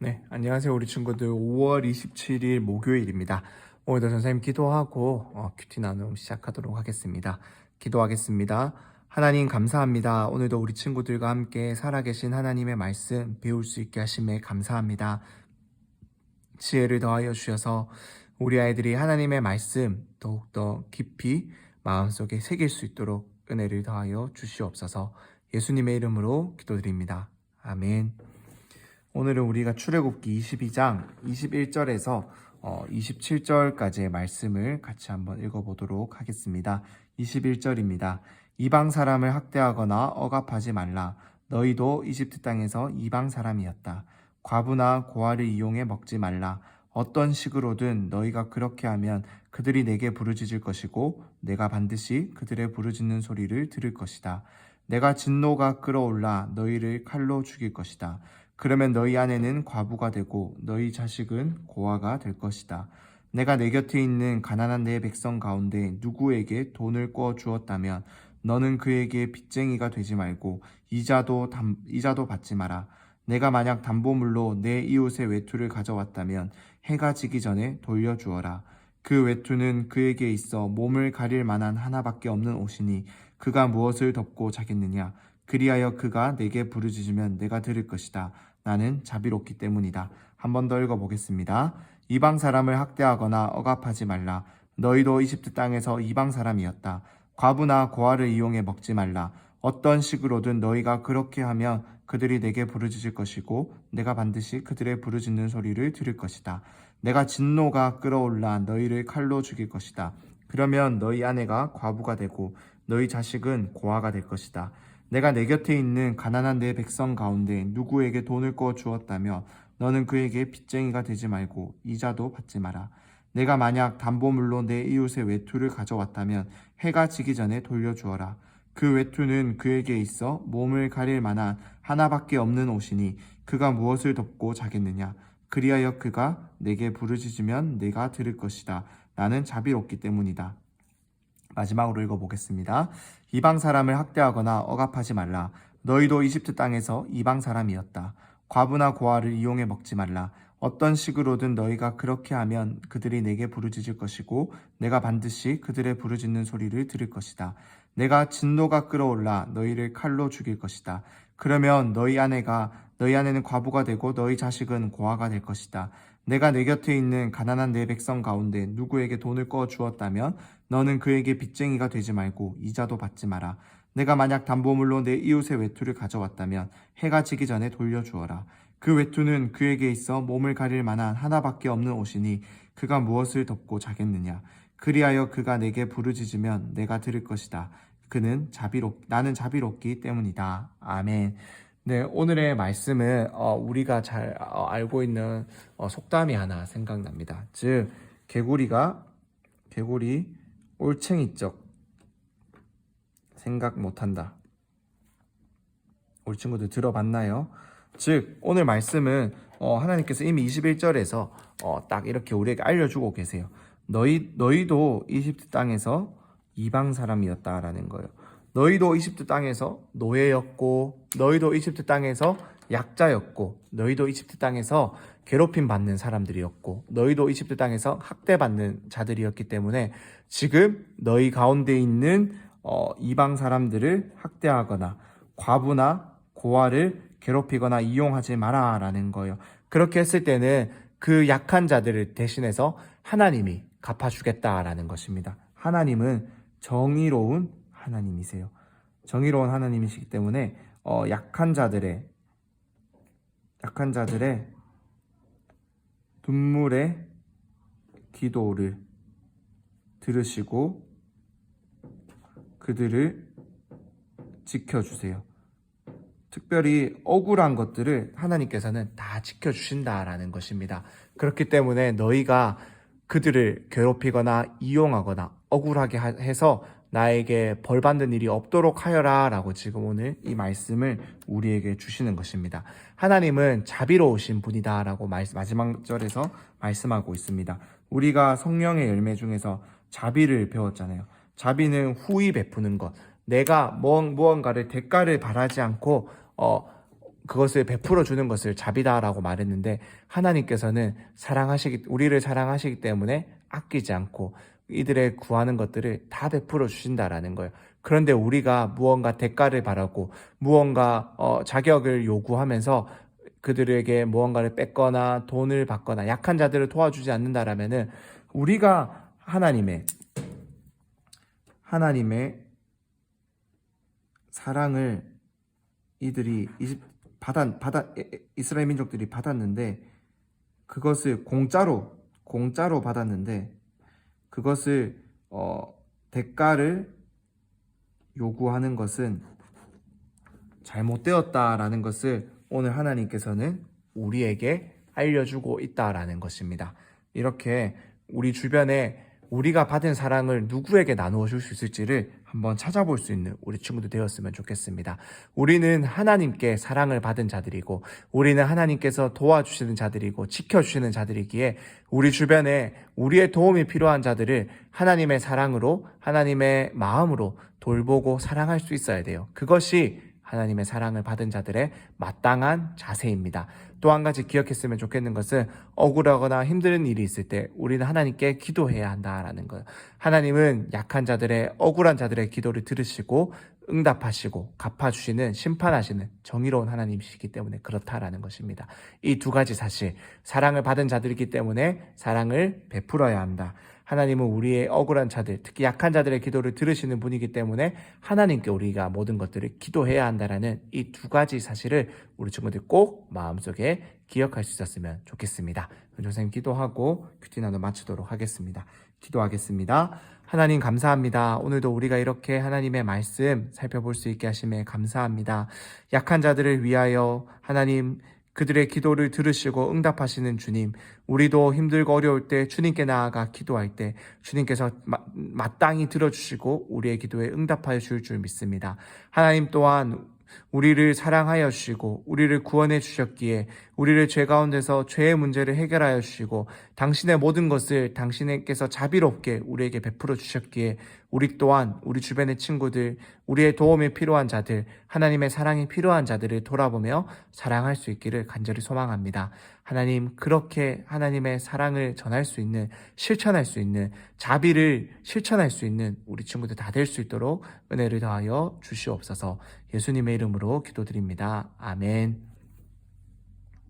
네, 안녕하세요. 우리 친구들 5월 27일 목요일입니다. 오늘도 선생님 기도하고 큐티 나눔 시작하도록 하겠습니다. 기도하겠습니다. 하나님 감사합니다. 오늘도 우리 친구들과 함께 살아계신 하나님의 말씀 배울 수 있게 하심에 감사합니다. 지혜를 더하여 주셔서 우리 아이들이 하나님의 말씀 더욱더 깊이 마음속에 새길 수 있도록 은혜를 더하여 주시옵소서. 예수님의 이름으로 기도드립니다. 아멘. 오늘은 우리가 출애굽기 22장 21절에서 27절까지의 말씀을 같이 한번 읽어보도록 하겠습니다. 21절입니다. 이방 사람을 학대하거나 억압하지 말라. 너희도 이집트 땅에서 이방 사람이었다. 과부나 고아를 이용해 먹지 말라. 어떤 식으로든 너희가 그렇게 하면 그들이 내게 부르짖을 것이고 내가 반드시 그들의 부르짖는 소리를 들을 것이다. 내가 진노가 끓어올라 너희를 칼로 죽일 것이다. 그러면 너희 아내는 과부가 되고 너희 자식은 고아가 될 것이다. 내가 내 곁에 있는 가난한 내 백성 가운데 누구에게 돈을 꿔 주었다면 너는 그에게 빚쟁이가 되지 말고 이자도 받지 마라. 내가 만약 담보물로 내 이웃의 외투를 가져왔다면 해가 지기 전에 돌려주어라. 그 외투는 그에게 있어 몸을 가릴 만한 하나밖에 없는 옷이니 그가 무엇을 덮고 자겠느냐. 그리하여 그가 내게 부르짖으면 내가 들을 것이다. 나는 자비롭기 때문이다. 한 번 더 읽어보겠습니다. 이방 사람을 학대하거나 억압하지 말라. 너희도 이집트 땅에서 이방 사람이었다. 과부나 고아를 이용해 먹지 말라. 어떤 식으로든 너희가 그렇게 하면 그들이 내게 부르짖을 것이고 내가 반드시 그들의 부르짖는 소리를 들을 것이다. 내가 진노가 끓어올라 너희를 칼로 죽일 것이다. 그러면 너희 아내가 과부가 되고 너희 자식은 고아가 될 것이다. 내가 내 곁에 있는 가난한 내 백성 가운데 누구에게 돈을 꿔 주었다며 너는 그에게 빚쟁이가 되지 말고 이자도 받지 마라. 내가 만약 담보물로 내 이웃의 외투를 가져왔다면 해가 지기 전에 돌려주어라. 그 외투는 그에게 있어 몸을 가릴 만한 하나밖에 없는 옷이니 그가 무엇을 덮고 자겠느냐. 그리하여 그가 내게 부르짖으면 내가 들을 것이다. 나는 자비롭기 때문이다. 마지막으로 읽어보겠습니다. 이방 사람을 학대하거나 억압하지 말라. 너희도 이집트 땅에서 이방 사람이었다. 과부나 고아를 이용해 먹지 말라. 어떤 식으로든 너희가 그렇게 하면 그들이 내게 부르짖을 것이고 내가 반드시 그들의 부르짖는 소리를 들을 것이다. 내가 진노가 끓어올라 너희를 칼로 죽일 것이다. 그러면 너희 아내는 과부가 되고 너희 자식은 고아가 될 것이다. 내가 내 곁에 있는 가난한 내 백성 가운데 누구에게 돈을 꿔 주었다면 너는 그에게 빚쟁이가 되지 말고 이자도 받지 마라. 내가 만약 담보물로 내 이웃의 외투를 가져왔다면 해가 지기 전에 돌려주어라. 그 외투는 그에게 있어 몸을 가릴 만한 하나밖에 없는 옷이니 그가 무엇을 덮고 자겠느냐. 그리하여 그가 내게 부르짖으면 내가 들을 것이다. 나는 자비롭기 때문이다. 아멘. 네, 오늘의 말씀은 우리가 잘 알고 있는 속담이 하나 생각납니다. 즉, 개구리 올챙이적 생각 못한다. 우리 친구들 들어봤나요? 즉, 오늘 말씀은 하나님께서 이미 21절에서 딱 이렇게 우리에게 알려주고 계세요. 너희도 이집트 땅에서 이방 사람이었다라는 거예요. 너희도 이집트 땅에서 노예였고, 너희도 이집트 땅에서 약자였고, 너희도 이집트 땅에서 괴롭힘 받는 사람들이었고, 너희도 이집트 땅에서 학대받는 자들이었기 때문에 지금 너희 가운데 있는 이방 사람들을 학대하거나 과부나 고아를 괴롭히거나 이용하지 마라라는 거예요. 그렇게 했을 때는 그 약한 자들을 대신해서 하나님이 갚아주겠다라는 것입니다. 하나님은 정의로운 하나님이세요. 정의로운 하나님이시기 때문에 약한 자들의 눈물의 기도를 들으시고 그들을 지켜주세요. 특별히 억울한 것들을 하나님께서는 다 지켜주신다라는 것입니다. 그렇기 때문에 너희가 그들을 괴롭히거나 이용하거나 억울하게 해서 나에게 벌받는 일이 없도록 하여라 라고 지금 오늘 이 말씀을 우리에게 주시는 것입니다. 하나님은 자비로우신 분이다 라고 마지막 절에서 말씀하고 있습니다. 우리가 성령의 열매 중에서 자비를 배웠잖아요. 자비는 후히 베푸는 것. 내가 무언가를 대가를 바라지 않고 그것을 베풀어 주는 것을 자비다라고 말했는데, 하나님께서는 우리를 사랑하시기 때문에 아끼지 않고 이들의 구하는 것들을 다 베풀어 주신다라는 거예요. 그런데 우리가 무언가 대가를 바라고 무언가 자격을 요구하면서 그들에게 무언가를 뺏거나 돈을 받거나 약한 자들을 도와주지 않는다라면은, 우리가 하나님의 사랑을 이들이 이스라엘 민족들이 받았는데, 그것을 공짜로 받았는데, 그것을 대가를 요구하는 것은 잘못되었다라는 것을 오늘 하나님께서는 우리에게 알려주고 있다라는 것입니다. 이렇게 우리 주변에 우리가 받은 사랑을 누구에게 나누어 줄 수 있을지를 한번 찾아볼 수 있는 우리 친구들 되었으면 좋겠습니다. 우리는 하나님께 사랑을 받은 자들이고, 우리는 하나님께서 도와주시는 자들이고 지켜주시는 자들이기에, 우리 주변에 우리의 도움이 필요한 자들을 하나님의 사랑으로, 하나님의 마음으로 돌보고 사랑할 수 있어야 돼요. 그것이 하나님의 사랑을 받은 자들의 마땅한 자세입니다. 또 한 가지 기억했으면 좋겠는 것은, 억울하거나 힘든 일이 있을 때 우리는 하나님께 기도해야 한다라는 거예요. 하나님은 약한 자들의, 억울한 자들의 기도를 들으시고 응답하시고 갚아주시는, 심판하시는 정의로운 하나님이시기 때문에 그렇다라는 것입니다. 이 두 가지 사실, 사랑을 받은 자들이기 때문에 사랑을 베풀어야 한다. 하나님은 우리의 억울한 자들, 특히 약한 자들의 기도를 들으시는 분이기 때문에 하나님께 우리가 모든 것들을 기도해야 한다라는 이 두 가지 사실을 우리 친구들 꼭 마음속에 기억할 수 있었으면 좋겠습니다. 선생님 기도하고 큐티 나눠 마치도록 하겠습니다. 기도하겠습니다. 하나님 감사합니다. 오늘도 우리가 이렇게 하나님의 말씀 살펴볼 수 있게 하심에 감사합니다. 약한 자들을 위하여 하나님, 그들의 기도를 들으시고 응답하시는 주님, 우리도 힘들고 어려울 때 주님께 나아가 기도할 때 주님께서 마땅히 들어주시고 우리의 기도에 응답하여 주실 줄 믿습니다. 하나님 또한 우리를 사랑하여 주시고 우리를 구원해 주셨기에, 우리를 죄 가운데서 죄의 문제를 해결하여 주시고 당신의 모든 것을 당신께서 자비롭게 우리에게 베풀어 주셨기에, 우리 또한 우리 주변의 친구들, 우리의 도움이 필요한 자들, 하나님의 사랑이 필요한 자들을 돌아보며 사랑할 수 있기를 간절히 소망합니다. 하나님, 그렇게 하나님의 사랑을 전할 수 있는, 실천할 수 있는, 자비를 실천할 수 있는 우리 친구들 다 될 수 있도록 은혜를 더하여 주시옵소서. 예수님의 이름으로 기도드립니다. 아멘.